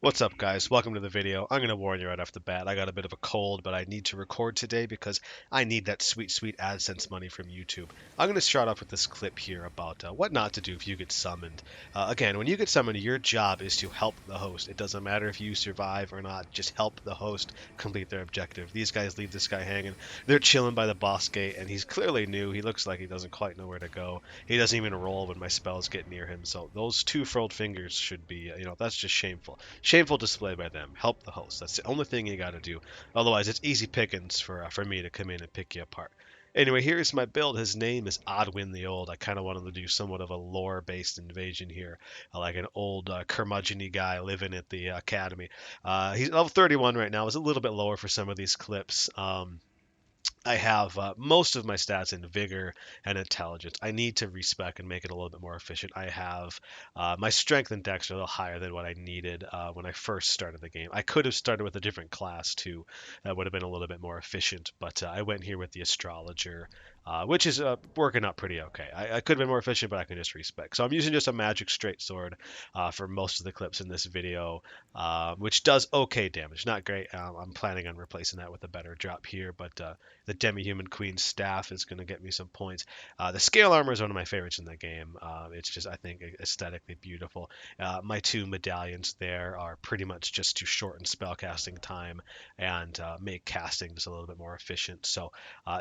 What's up, guys? Welcome to the video. I'm going to warn you right off the bat. I got a bit of a cold, but I need to record today because I need that sweet, sweet AdSense money from YouTube. I'm going to start off with this clip here about what not to do if you get summoned. Again, when you get summoned, your job is to help the host. It doesn't matter if you survive or not. Just help the host complete their objective. These guys leave this guy hanging. They're chilling by the boss gate, and he's clearly new. He looks like he doesn't quite know where to go. He doesn't even roll when my spells get near him. So those two furled fingers should be, that's just shameful. Shameful display by them. Help the host. That's the only thing you got to do. Otherwise, it's easy pickings for me to come in and pick you apart. Anyway, here's my build. His name is Odwin the Old. I kind of wanted to do somewhat of a lore-based invasion here, like an old curmudgeon-y guy living at the academy. He's level 31 right now. It's a little bit lower for some of these clips. I have most of my stats in vigor and intelligence. I need to respec and make it a little bit more efficient. I have my strength and dex are a little higher than what I needed when I first started the game. I could have started with a different class too. That would have been a little bit more efficient, but I went here with the astrologer, which is working out pretty okay. I could have been more efficient, but I can just respec. So I'm using just a magic straight sword for most of the clips in this video, which does okay damage. Not great. I'm planning on replacing that with a better drop here, but the Demi-Human Queen's staff is going to get me some points. The scale armor is one of my favorites in the game. It's just, I think, aesthetically beautiful. My two medallions there are pretty much just to shorten spellcasting time and make casting just a little bit more efficient. So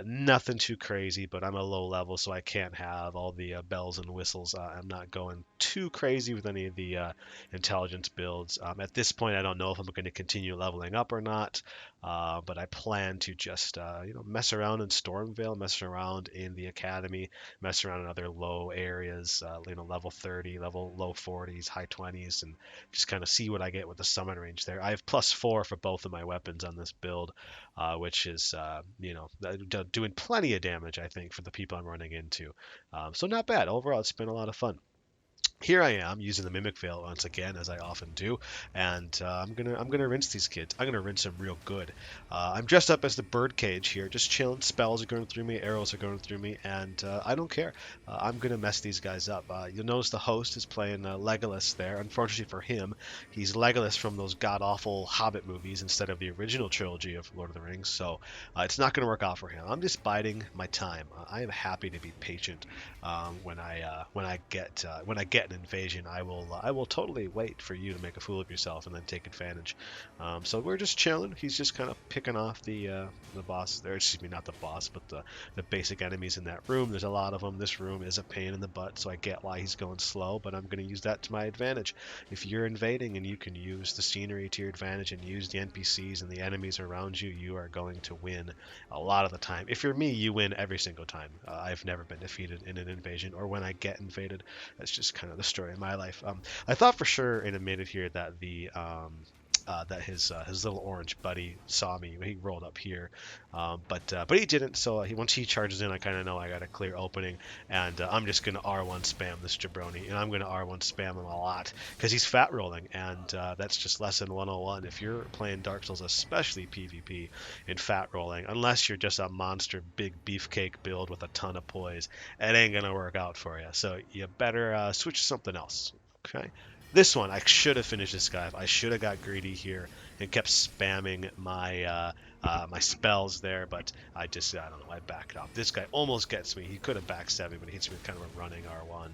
nothing too crazy, but I'm a low level, so I can't have all the bells and whistles. I'm not going too crazy with any of the intelligence builds. At this point, I don't know if I'm going to continue leveling up or not. But I plan to just mess around in Stormvale, mess around in the Academy, mess around in other low areas, level 30, level low 40s, high 20s, and just kind of see what I get with the summon range there. I have +4 for both of my weapons on this build, which is doing plenty of damage, I think, for the people I'm running into. So not bad overall. It's been a lot of fun. Here I am using the mimic veil once again, as I often do, and I'm gonna rinse these kids. I'm gonna rinse them real good. I'm dressed up as the birdcage here, just chilling. Spells are going through me, arrows are going through me, and I don't care. I'm gonna mess these guys up. You'll notice the host is playing Legolas there. Unfortunately for him, he's Legolas from those god awful Hobbit movies instead of the original trilogy of Lord of the Rings. So it's not gonna work out for him. I'm just biding my time. I am happy to be patient when I get an invasion, I will totally wait for you to make a fool of yourself and then take advantage. So we're just chilling. He's just kind of picking off the boss there. Excuse me, not the boss, but the basic enemies in that room. There's a lot of them. This room is a pain in the butt, so I get why he's going slow, but I'm going to use that to my advantage. If you're invading and you can use the scenery to your advantage and use the NPCs and the enemies around you, you are going to win a lot of the time. If you're me, you win every single time. I've never been defeated in an invasion or when I get invaded. That's just kind of the story of my life. I thought for sure in a minute here that that his little orange buddy saw me. He rolled up here, but he didn't. So once he charges in, I kind of know I got a clear opening, and I'm just gonna R1 spam this jabroni, and I'm gonna R1 spam him a lot because he's fat rolling, and that's just lesson 101. If you're playing Dark Souls, especially PvP, in fat rolling, unless you're just a monster big beefcake build with a ton of poise, it ain't gonna work out for you. So you better switch to something else. Okay. This one, I should have finished this guy. I should have got greedy here and kept spamming my spells there, but I don't know, I backed off. This guy almost gets me. He could have backstabbed me, but he hits me with kind of a running R1,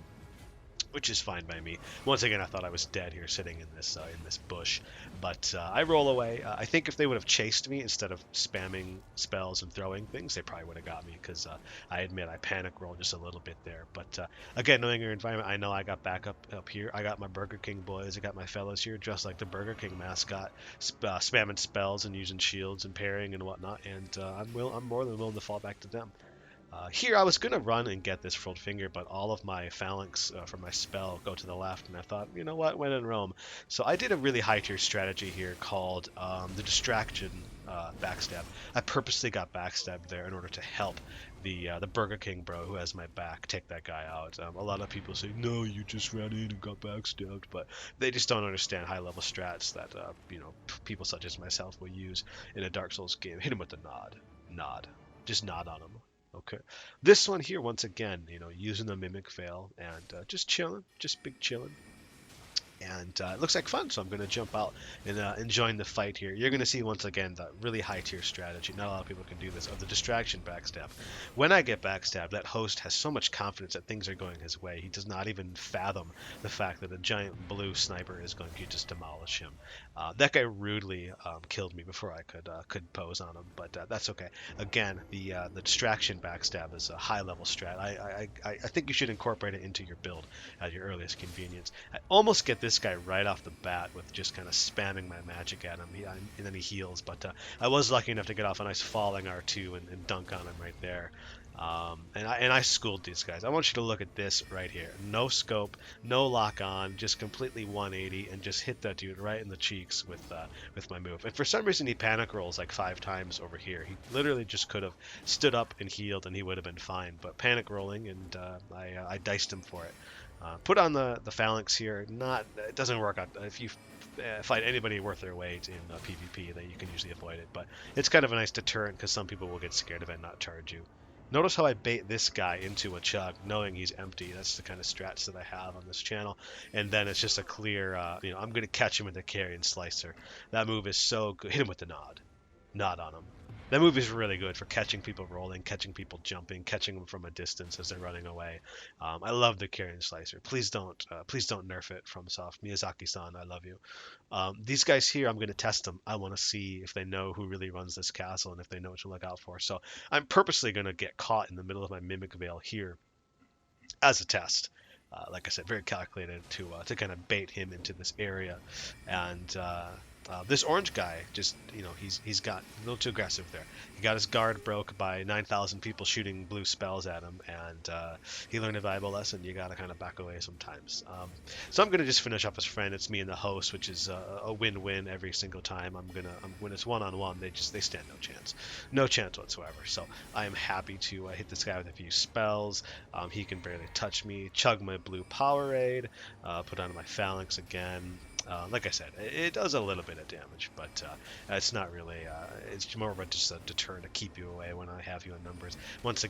which is fine by me. Once again, I thought I was dead here, sitting in this bush, but I roll away. I think if they would have chased me instead of spamming spells and throwing things, they probably would have got me because I admit I panic rolled just a little bit there. But again, knowing your environment, I know I got back up here. I got my Burger King boys. I got my fellows here dressed like the Burger King mascot, spamming spells and using shields and parrying and whatnot. And I'm more than willing to fall back to them. Here I was going to run and get this frilled finger, but all of my phalanx for my spell go to the left, and I thought, you know what, when in Rome. So I did a really high tier strategy here called the distraction backstab. I purposely got backstabbed there in order to help the Burger King bro who has my back take that guy out. A lot of people say, no, you just ran in and got backstabbed, but they just don't understand high level strats that people such as myself will use in a Dark Souls game. Hit him with the nod, just nod on him. Okay. This one here, once again, using the mimic veil and just chilling, just big chilling. And it looks like fun, so I'm going to jump out and join the fight here. You're going to see once again the really high tier strategy. Not a lot of people can do this, of the distraction backstab. When I get backstabbed, that host has so much confidence that things are going his way. He does not even fathom the fact that a giant blue sniper is going to just demolish him. That guy rudely killed me before I could pose on him, but that's okay. Again, the distraction backstab is a high level strat. I think you should incorporate it into your build at your earliest convenience. I almost get this guy right off the bat with just kind of spamming my magic at him, and then he heals. But I was lucky enough to get off a nice falling R2 and dunk on him right there. And I schooled these guys. I want you to look at this right here. No scope, no lock on, just completely 180 and just hit that dude right in the cheeks with my move. And for some reason he panic rolls like 5 times over here. He literally just could have stood up and healed and he would have been fine. But panic rolling, and I diced him for it. Put on the phalanx here. It doesn't work out if you fight anybody worth their weight in PvP. That you can usually avoid it, but it's kind of a nice deterrent because some people will get scared of it and not charge you. Notice how I bait this guy into a chug, knowing he's empty. That's the kind of strats that I have on this channel. And then it's just a clear, I'm going to catch him with the carrion slicer. That move is so good. Hit him with the nod on him. That move is really good for catching people rolling, catching people jumping, catching them from a distance as they're running away. I love the carrion slicer. Please don't nerf it from Soft. Miyazaki-san, I love you. These guys here, I'm going to test them. I want to see if they know who really runs this castle and if they know what to look out for. So I'm purposely going to get caught in the middle of my Mimic Veil here as a test. Like I said, very calculated to kind of bait him into this area. And this orange guy, just, he's got a little too aggressive there. He got his guard broke by 9,000 people shooting blue spells at him, and he learned a valuable lesson. You got to kind of back away sometimes. So I'm going to just finish up his friend. It's me and the host, which is a win-win every single time. When it's one-on-one, they stand no chance whatsoever. So I am happy to hit this guy with a few spells. He can barely touch me. Chug my blue Powerade. Put on my phalanx again. Like I said, it does a little bit of damage, but it's not really. It's more of just a deterrent to keep you away when I have you in numbers. Once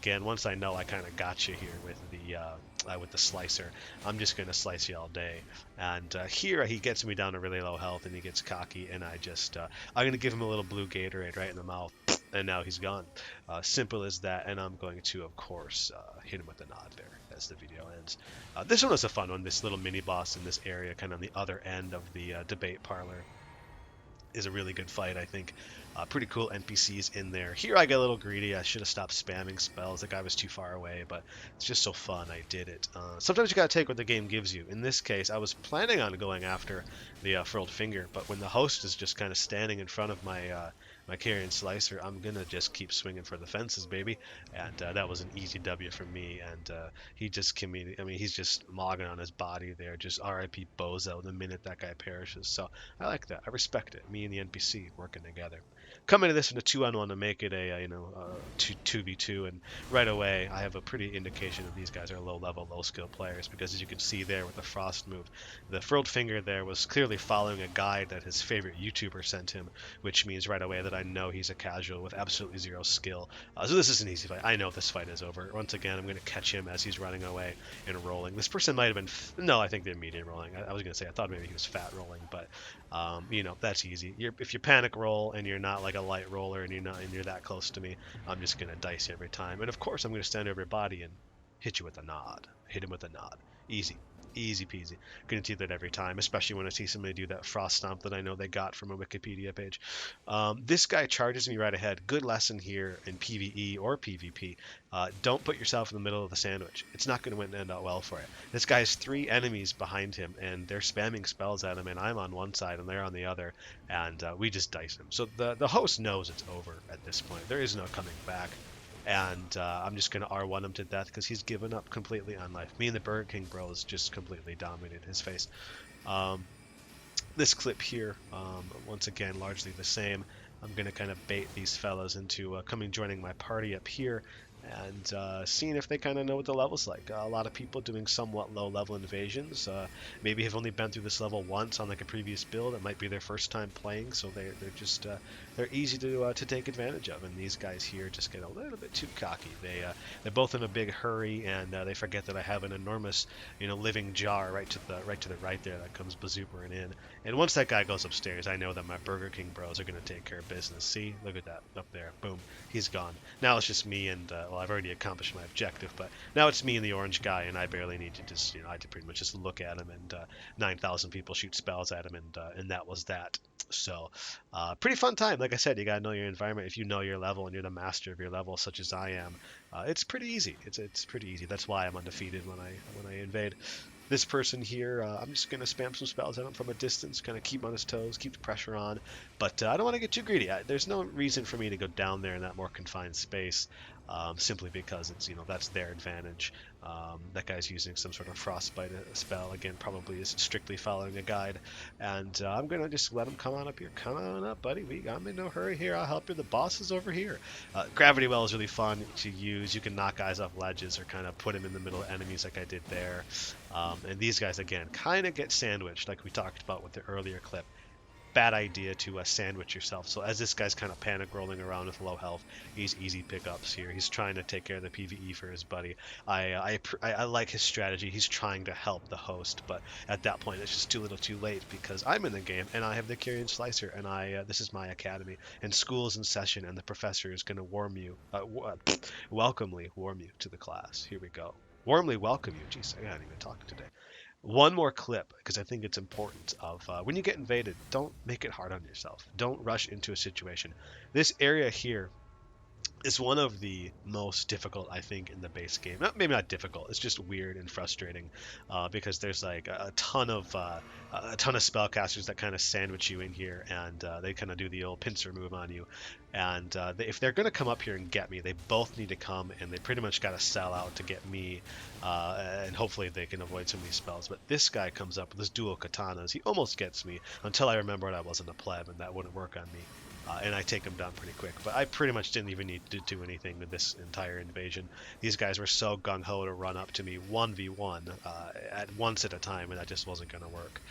I know I kind of got you here with the slicer, I'm just going to slice you all day. And here he gets me down to really low health, and he gets cocky, and I'm going to give him a little blue Gatorade right in the mouth, and now he's gone. Simple as that, and I'm going to, of course, hit him with the nod there as the video ends. This one was a fun one. This little mini boss in this area, kind of on the other end of the debate parlor, is a really good fight, I think. Pretty cool NPCs in there. Here I get a little greedy. I should have stopped spamming spells. The guy was too far away, but it's just so fun. I did it. Sometimes you gotta take what the game gives you. In this case, I was planning on going after the furled finger, but when the host is just kind of standing in front of my carrion slicer, I'm gonna just keep swinging for the fences, baby. And that was an easy W for me. And he's just mogging on his body there. Just RIP Bozo the minute that guy perishes. So I like that. I respect it. Me and the NPC working together. Come into this in a 2-on-1 to make it a 2v2, and right away I have a pretty indication that these guys are low level, low skill players, because as you can see there with the frost move, the furled finger there was clearly following a guide that his favorite YouTuber sent him, which means right away that I know he's a casual with absolutely zero skill. So this is an easy fight. I know this fight is over. Once again, I'm going to catch him as he's running away and rolling. This person might have been no, I think they're medium rolling. I was going to say I thought maybe he was fat rolling, but that's easy. If you panic roll and you're not like a light roller and you're that close to me, I'm just gonna dice you every time. And of course I'm gonna stand over your body and hit you with a nod. Hit him with a nod. Easy peasy. Gonna do that every time, especially when I see somebody do that frost stomp that I know they got from a Wikipedia page. This guy charges me right ahead. Good lesson here in PvE or PvP. Don't put yourself in the middle of the sandwich. It's not going to end out well for you. This guy has 3 enemies behind him, and they're spamming spells at him, and I'm on one side and they're on the other, and we just dice him. So the host knows it's over at this point. There is no coming back. And I'm just going to R1 him to death because he's given up completely on life. Me and the Burger King bros just completely dominated his face. This clip here, once again, largely the same. I'm going to kind of bait these fellas into joining my party up here. and seeing if they kind of know what the level's like. A lot of people doing somewhat low level invasions maybe have only been through this level once on like a previous build. It might be their first time playing, so they're just they're easy to take advantage of. And these guys here just get a little bit too cocky. They're both in a big hurry, and they forget that I have an enormous living jar right to the right there that comes bazoopering in. And once that guy goes upstairs, I know that my Burger King bros are going to take care of business. See, look at that up there, boom, he's gone. Now it's just me and well, I've already accomplished my objective, but now it's me and the orange guy, and I barely need to just I had to pretty much just look at him, and 9,000 people shoot spells at him, and that was that. So pretty fun time. Like I said, you gotta know your environment. If you know your level and you're the master of your level, such as I am, it's pretty easy. It's pretty easy. That's why I'm undefeated when I invade. This person here, I'm just going to spam some spells at him from a distance, kind of keep him on his toes, keep the pressure on. But I don't want to get too greedy. There's no reason for me to go down there in that more confined space, simply because it's, that's their advantage. That guy's using some sort of frostbite spell. Again, probably is strictly following a guide. And I'm going to just let him come on up here. Come on up, buddy. I'm in no hurry here. I'll help you. The boss is over here. Gravity Well is really fun to use. You can knock guys off ledges or kind of put him in the middle of enemies like I did there. And these guys, again, kind of get sandwiched like we talked about with the earlier clip. Bad idea to sandwich yourself. So as this guy's kind of panic rolling around with low health, he's easy pickups here. He's trying to take care of the PvE for his buddy. I like his strategy. He's trying to help the host, but at that point it's just too little too late because I'm in the game and I have the Carrion Slicer and this is my academy and school is in session and the professor is going to welcomely warm you to the class. Here we go. Warmly welcome you. Jeez, I can't even talk today. One more clip because I think it's important of when you get invaded, don't make it hard on yourself. Don't rush into a situation. This area here is one of the most difficult, I think, in the base game. Maybe not difficult. It's just weird and frustrating because there's like a ton of spellcasters that kind of sandwich you in here, and they kind of do the old pincer move on you. And if they're going to come up here and get me, they both need to come, and they pretty much got to sell out to get me. And hopefully they can avoid some of these spells. But this guy comes up with his dual katanas. He almost gets me until I remembered I wasn't a pleb, and that wouldn't work on me. And I take them down pretty quick. But I pretty much didn't even need to do anything with this entire invasion. These guys were so gung-ho to run up to me 1v1 at once at a time, and that just wasn't going to work.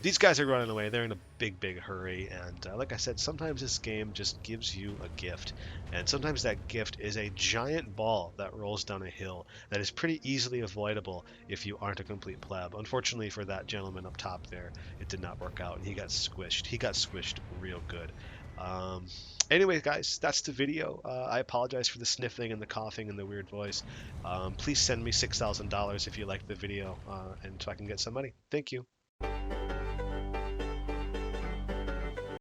These guys are running away. They're in a big hurry. And like I said, sometimes this game just gives you a gift. And sometimes that gift is a giant ball that rolls down a hill that is pretty easily avoidable if you aren't a complete pleb. Unfortunately for that gentleman up top there, it did not work out, and he got squished. He got squished real good. Anyway, guys, that's the video. I apologize for the sniffling and the coughing and the weird voice. Please send me $6,000 if you liked the video, and so I can get some money. Thank you.